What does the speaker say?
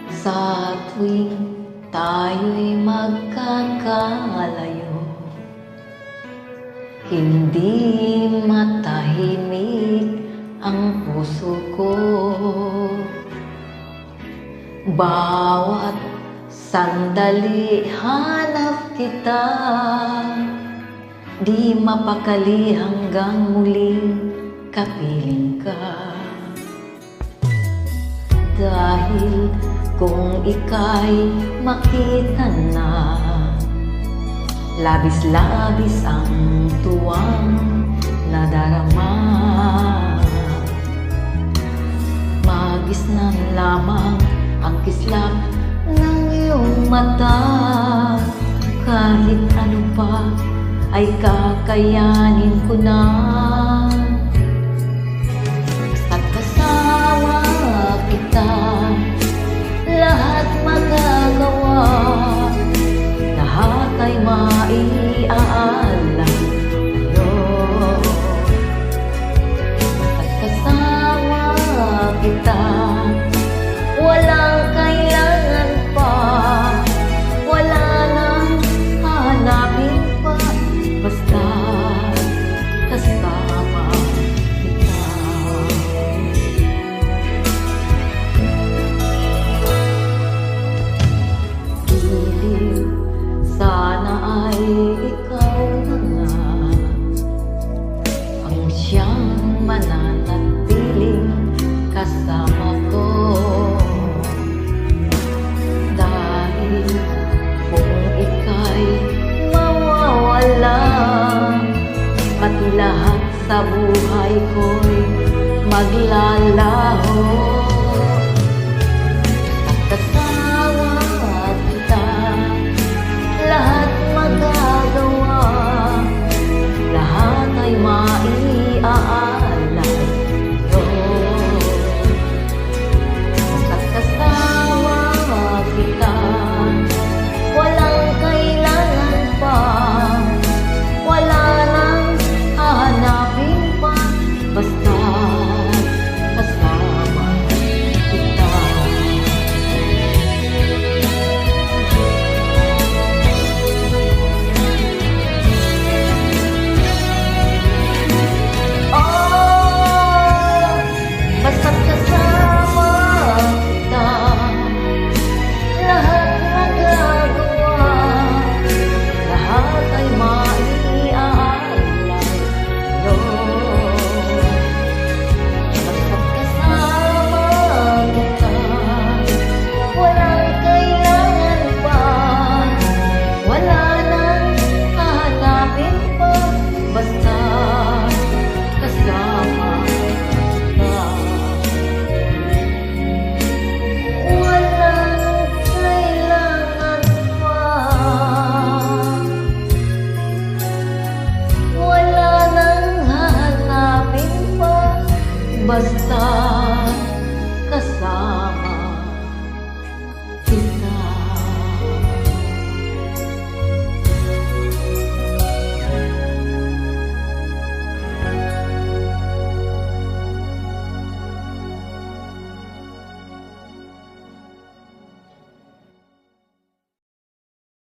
Sa tuwing tayo'y magkakalayo, hindi matahimik ang puso ko. Bawat sandali hanap kita, di mapakali hanggang muling kapiling ka. Dahil kung ika'y makita na, labis-labis ang tuwang nadarama. Magisnan lamang ang kislap ng iyong mata. Kahit ano pa ay kakayanin ko na.